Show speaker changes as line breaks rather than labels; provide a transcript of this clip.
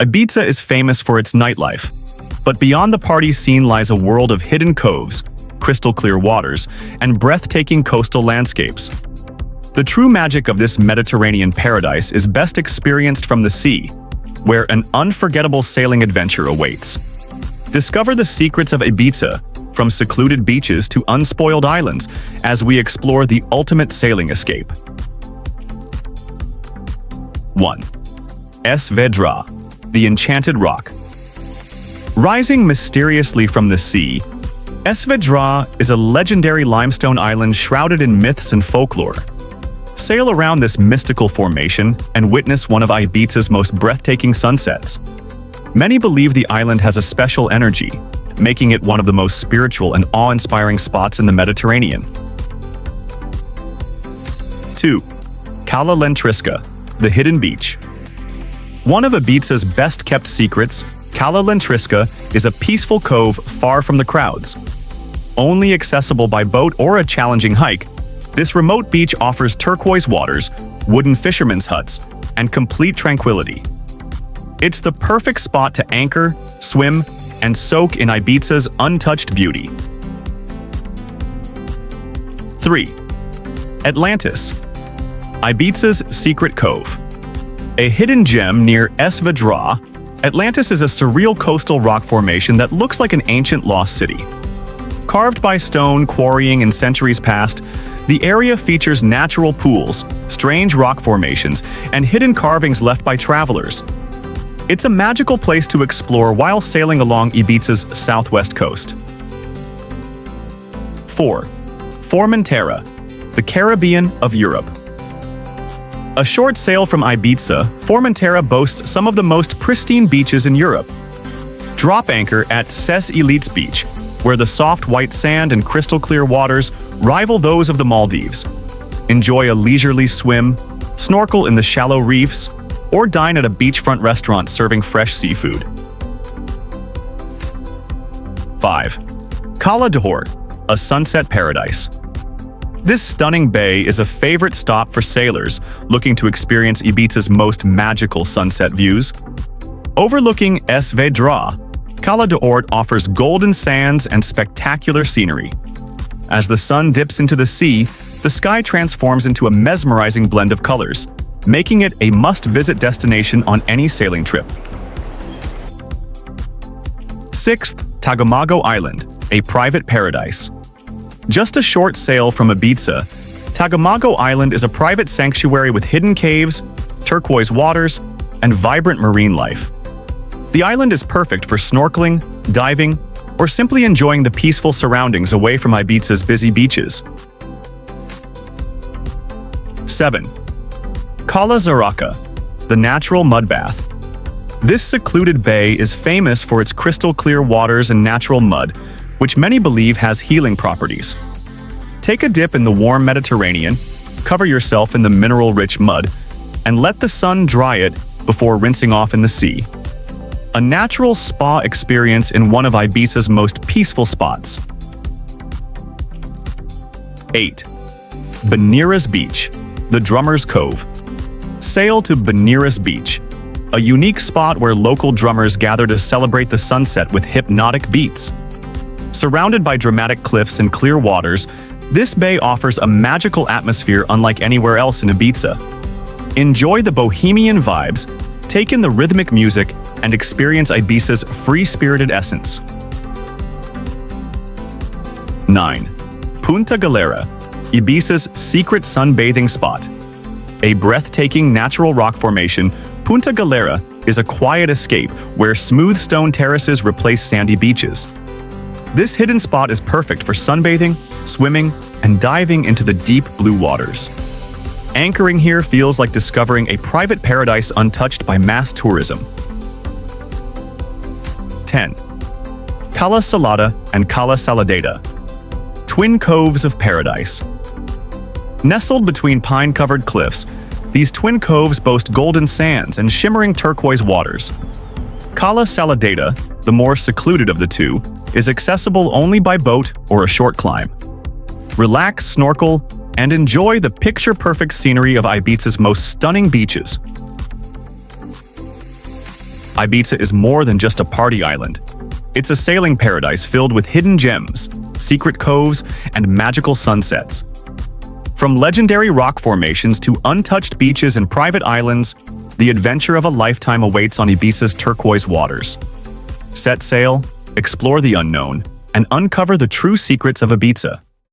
Ibiza is famous for its nightlife, but beyond the party scene lies a world of hidden coves, crystal-clear waters, and breathtaking coastal landscapes. The true magic of this Mediterranean paradise is best experienced from the sea, where an unforgettable sailing adventure awaits. Discover the secrets of Ibiza, from secluded beaches to unspoiled islands, as we explore the ultimate sailing escape. 1. Es Vedra, the Enchanted Rock. Rising mysteriously from the sea, Es Vedra is a legendary limestone island shrouded in myths and folklore. Sail around this mystical formation and witness one of Ibiza's most breathtaking sunsets. Many believe the island has a special energy, making it one of the most spiritual and awe-inspiring spots in the Mediterranean. 2. Cala Lentrisca, the Hidden Beach. One of Ibiza's best-kept secrets, Cala Lentrisca is a peaceful cove far from the crowds. Only accessible by boat or a challenging hike, this remote beach offers turquoise waters, wooden fishermen's huts, and complete tranquility. It's the perfect spot to anchor, swim, and soak in Ibiza's untouched beauty. 3. Atlantis, Ibiza's secret cove. A hidden gem near Es Vedra, Atlantis is a surreal coastal rock formation that looks like an ancient lost city. Carved by stone quarrying in centuries past, the area features natural pools, strange rock formations, and hidden carvings left by travelers. It's a magical place to explore while sailing along Ibiza's southwest coast. 4. Formentera, the Caribbean of Europe. A short sail from Ibiza, Formentera boasts some of the most pristine beaches in Europe. Drop anchor at Ses Elites Beach, where the soft white sand and crystal-clear waters rival those of the Maldives. Enjoy a leisurely swim, snorkel in the shallow reefs, or dine at a beachfront restaurant serving fresh seafood. 5. Cala d'Hort, a sunset paradise. This stunning bay is a favorite stop for sailors looking to experience Ibiza's most magical sunset views. Overlooking Es Vedra, Cala d'Hort offers golden sands and spectacular scenery. As the sun dips into the sea, the sky transforms into a mesmerizing blend of colors, making it a must-visit destination on any sailing trip. 6th, Tagamago Island, a private paradise. Just a short sail from Ibiza, Tagamago Island is a private sanctuary with hidden caves, turquoise waters, and vibrant marine life. The island is perfect for snorkeling, diving, or simply enjoying the peaceful surroundings away from Ibiza's busy beaches. 7. Cala Zaraka, the natural mud bath. This secluded bay is famous for its crystal-clear waters and natural mud, which many believe has healing properties. Take a dip in the warm Mediterranean, cover yourself in the mineral-rich mud, and let the sun dry it before rinsing off in the sea. A natural spa experience in one of Ibiza's most peaceful spots. 8. Baneiras Beach, the Drummers' Cove. Sail to Baneiras Beach, a unique spot where local drummers gather to celebrate the sunset with hypnotic beats. Surrounded by dramatic cliffs and clear waters, this bay offers a magical atmosphere unlike anywhere else in Ibiza. Enjoy the bohemian vibes, take in the rhythmic music, and experience Ibiza's free-spirited essence. 9. Punta Galera, Ibiza's secret sunbathing spot. A breathtaking natural rock formation, Punta Galera is a quiet escape where smooth stone terraces replace sandy beaches. This hidden spot is perfect for sunbathing, swimming, and diving into the deep blue waters. Anchoring here feels like discovering a private paradise untouched by mass tourism. 10. Cala Salada and Cala Saladeta, twin coves of paradise. Nestled between pine-covered cliffs, these twin coves boast golden sands and shimmering turquoise waters. Cala Saladeta, the more secluded of the two, is accessible only by boat or a short climb. Relax, snorkel, and enjoy the picture-perfect scenery of Ibiza's most stunning beaches. Ibiza is more than just a party island. It's a sailing paradise filled with hidden gems, secret coves, and magical sunsets. From legendary rock formations to untouched beaches and private islands, the adventure of a lifetime awaits on Ibiza's turquoise waters. Set sail, explore the unknown, and uncover the true secrets of Ibiza.